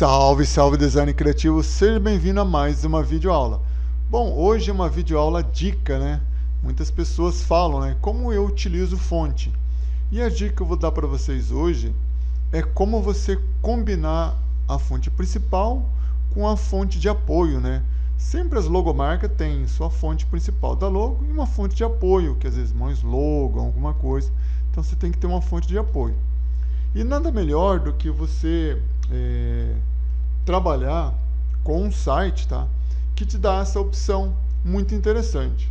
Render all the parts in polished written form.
Salve, salve design criativo, seja bem-vindo a mais uma videoaula. Bom, hoje é uma videoaula dica, né? Muitas pessoas falam, né? Como eu utilizo fonte. E a dica que eu vou dar para vocês hoje é como você combinar a fonte principal com a fonte de apoio, né? Sempre as logomarcas têm sua fonte principal da logo e uma fonte de apoio, que às vezes é um slogan, alguma coisa. Então você tem que ter uma fonte de apoio. E nada melhor do que você trabalhar com um site, tá? Que te dá essa opção muito interessante.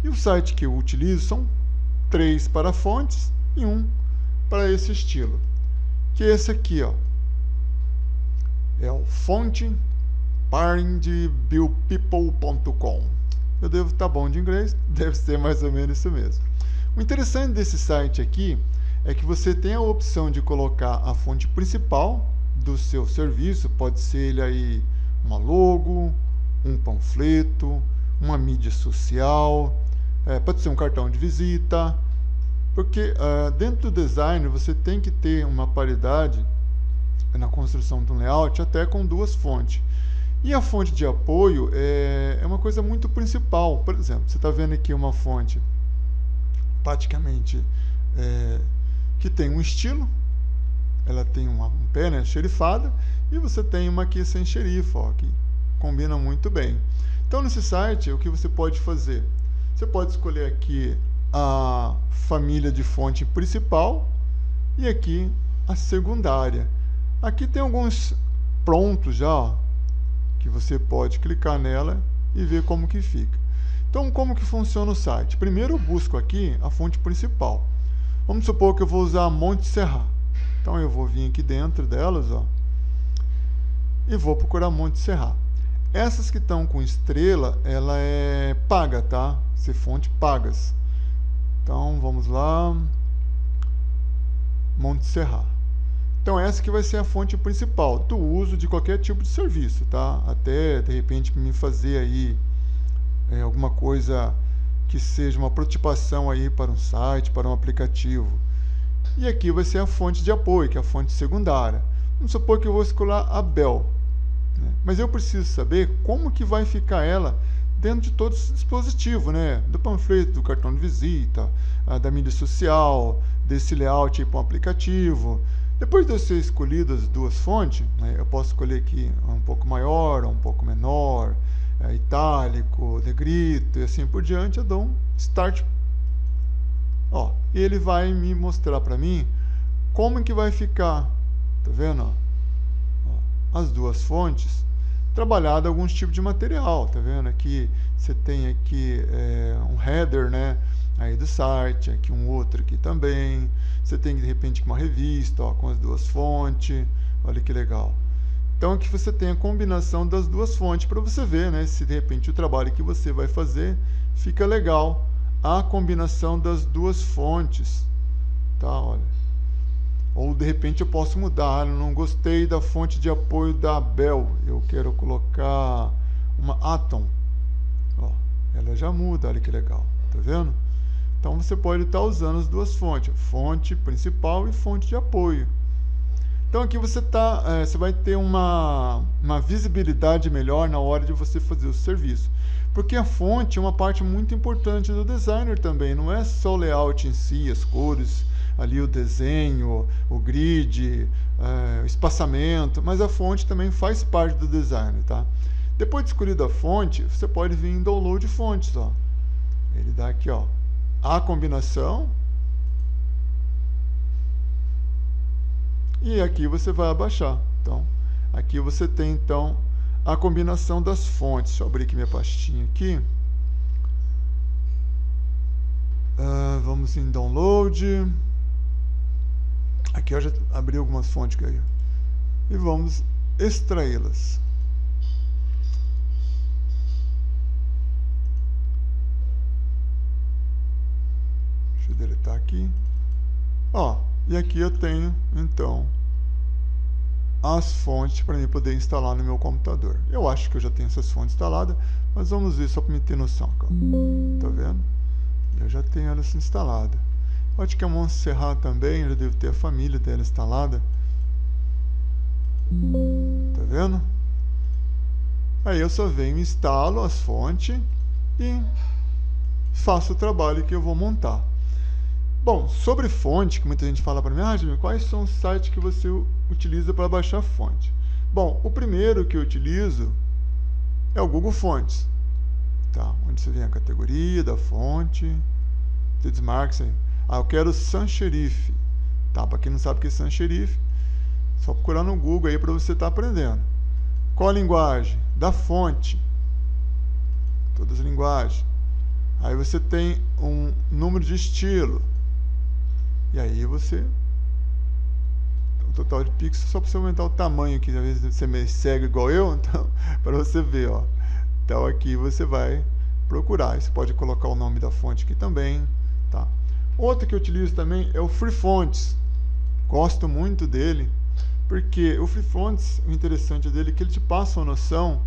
E o site que eu utilizo são 3 para fontes e 1 para esse estilo. Que é esse aqui, ó. É o fontepairingbuildpeople.com. Eu devo estar bom de inglês, deve ser mais ou menos isso mesmo. O interessante desse site aqui é que você tem a opção de colocar a fonte principal do seu serviço, pode ser ele aí uma logo, um panfleto, uma mídia social, pode ser um cartão de visita, porque dentro do design você tem que ter uma paridade na construção de um layout até com 2 fontes. E a fonte de apoio é uma coisa muito principal. Por exemplo, você está vendo aqui uma fonte praticamente que tem um estilo, ela tem um pé, né, xerifada, e você tem uma aqui sem xerifa, ó, que combina muito bem. Então nesse site, o que você pode fazer? Você pode escolher aqui a família de fonte principal e aqui a secundária. Aqui tem alguns prontos já, ó, que você pode clicar nela e ver como que fica. Então, como que funciona o site? Primeiro eu busco aqui a fonte principal. Vamos supor que eu vou usar a Monte Serra. Então eu vou vir aqui dentro delas, ó, e vou procurar Monte Serra. Essas que estão com estrela, ela é paga, tá? Ser fonte pagas. Então vamos lá, Monte Serra. Então essa que vai ser a fonte principal do uso de qualquer tipo de serviço, tá? Até de repente me fazer aí alguma coisa que seja uma prototipação aí para um site, para um aplicativo. E aqui vai ser a fonte de apoio, que é a fonte secundária. Vamos supor que eu vou escolher a Bell, né? Mas eu preciso saber como que vai ficar ela dentro de todo esse dispositivo, né? Do panfleto, do cartão de visita, da mídia social, desse layout para um aplicativo. Depois de eu ser escolhido as 2 fontes, né, eu posso escolher aqui um pouco maior, um pouco menor, itálico, negrito e assim por diante. Eu dou um Start. Ó, e ele vai me mostrar para mim como que vai ficar, tá vendo? Ó, as 2 fontes trabalhado alguns tipos de material, tá vendo? Aqui você tem aqui um header, né, aí do site, aqui um outro aqui também. Você tem de repente uma revista, ó, com as 2 fontes. Olha que legal. Então aqui você tem a combinação das 2 fontes para você ver, né, se de repente o trabalho que você vai fazer fica legal. A combinação das 2 fontes, tá? Olha. Ou de repente eu posso mudar. Eu não gostei da fonte de apoio da Bell, eu quero colocar uma Atom. Ó, ela já muda, olha que legal, tá vendo? Então você pode estar usando as 2 fontes, fonte principal e fonte de apoio. Então aqui você vai ter uma visibilidade melhor na hora de você fazer o serviço. Porque a fonte é uma parte muito importante do designer também, não é só o layout em si, as cores, ali o desenho, o grid, o espaçamento, mas a fonte também faz parte do design, tá? Depois de escolhida a fonte, você pode vir em download fontes, ó. Ele dá aqui, ó, a combinação. E aqui você vai abaixar. Então, aqui você tem então a combinação das fontes. Deixa eu abrir aqui minha pastinha aqui. Vamos em download. Aqui eu já abri algumas fontes aí. E vamos extraí-las. Deixa eu deletar aqui. Ó, e aqui eu tenho então as fontes para mim poder instalar no meu computador. Eu acho que eu já tenho essas fontes instaladas, mas vamos ver só para me ter noção. Tá vendo? Eu já tenho elas instaladas. Acho que a Monte Serra também, eu devo ter a família dela instalada. Tá vendo? Aí eu só venho, instalo as fontes e faço o trabalho que eu vou montar. Bom, sobre fonte, que muita gente fala para mim, Jimmy, quais são os sites que você utiliza para baixar fonte? Bom, o primeiro que eu utilizo é o Google Fontes, tá? Onde você vem a categoria da fonte, você desmarca aí. Eu quero sans serif, tá? Para quem não sabe o que é sans serif, só procurar no Google aí para você estar aprendendo. Qual a linguagem? Da fonte. Todas as linguagens. Aí você tem um número de estilo. E aí você... O total de pixels só para você aumentar o tamanho aqui. Às vezes você me segue igual eu, então, para você ver, ó. Então aqui você vai procurar. Você pode colocar o nome da fonte aqui também, tá? Outro que eu utilizo também é o FreeFonts. Gosto muito dele. Porque o FreeFonts, o interessante dele é que ele te passa uma noção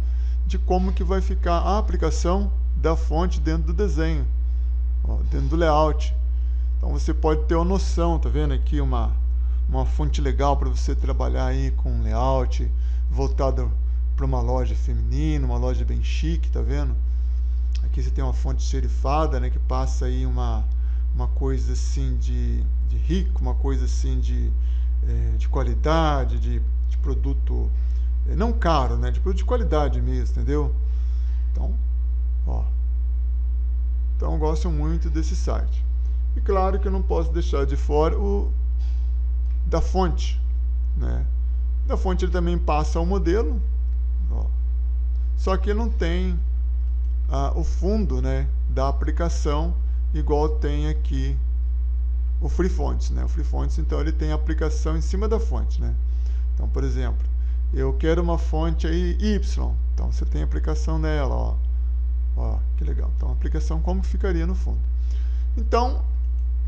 de como que vai ficar a aplicação da fonte dentro do desenho, ó, dentro do layout. Então você pode ter uma noção, tá vendo aqui uma fonte legal para você trabalhar aí com layout voltado para uma loja feminina, uma loja bem chique, tá vendo? Aqui você tem uma fonte serifada, né, que passa aí uma coisa assim de rico, uma coisa assim de qualidade, de produto não caro, né? De produto de qualidade mesmo, entendeu? Então, ó. Então eu gosto muito desse site. E claro que eu não posso deixar de fora o da fonte, né? Da fonte ele também passa o modelo, ó. Só que não tem o fundo, né, da aplicação igual tem aqui o FreeFonts, né? O FreeFonts, então, ele tem a aplicação em cima da fonte, né? Então, por exemplo, eu quero uma fonte aí Y, então você tem a aplicação nela, ó. Ó, que legal. Então, a aplicação como ficaria no fundo. Então,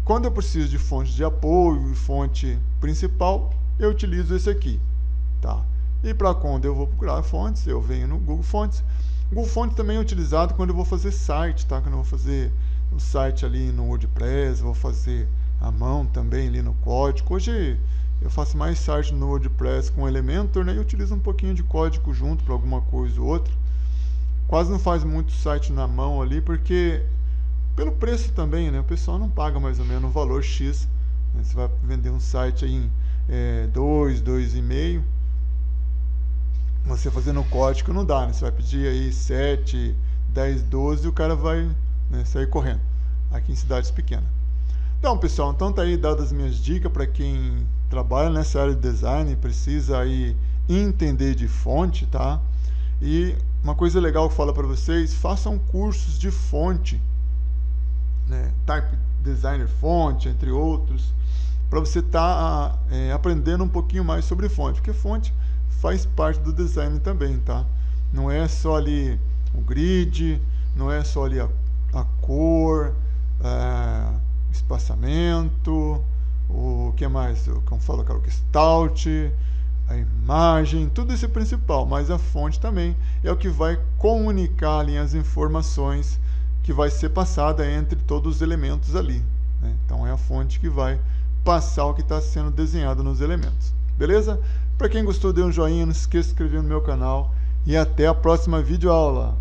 quando eu preciso de fonte de apoio e fonte principal, eu utilizo esse aqui, tá? E para quando eu vou procurar fontes, eu venho no Google Fontes. O Google Fontes também é utilizado quando eu vou fazer site, tá? Quando eu vou fazer um site ali no WordPress, vou fazer à mão também ali no código. Hoje eu faço mais site no WordPress com Elementor, né? E utilizo um pouquinho de código junto para alguma coisa ou outra. Quase não faz muito site na mão ali, porque pelo preço também, né? O pessoal não paga mais ou menos um valor X, né? Você vai vender um site aí em 2,5, você fazendo o código não dá, né? Você vai pedir aí 7, 10, 12 e o cara vai, né, sair correndo aqui em cidades pequenas. Então, pessoal, então tá aí dadas as minhas dicas para quem trabalha nessa área de design, precisa aí entender de fonte, tá? E uma coisa legal que eu falo para vocês, façam cursos de fonte, né? Type Designer Fonte, entre outros, para você estar aprendendo um pouquinho mais sobre fonte, porque fonte faz parte do design também, tá? Não é só ali o grid, não é só ali a cor, espaçamento, o que mais? Como fala, o gestalt, a imagem, tudo isso é principal, mas a fonte também é o que vai comunicar ali as informações que vai ser passada entre todos os elementos ali, né? Então é a fonte que vai passar o que está sendo desenhado nos elementos, beleza? Para quem gostou, dê um joinha, não se esqueça de se inscrever no meu canal e até a próxima videoaula.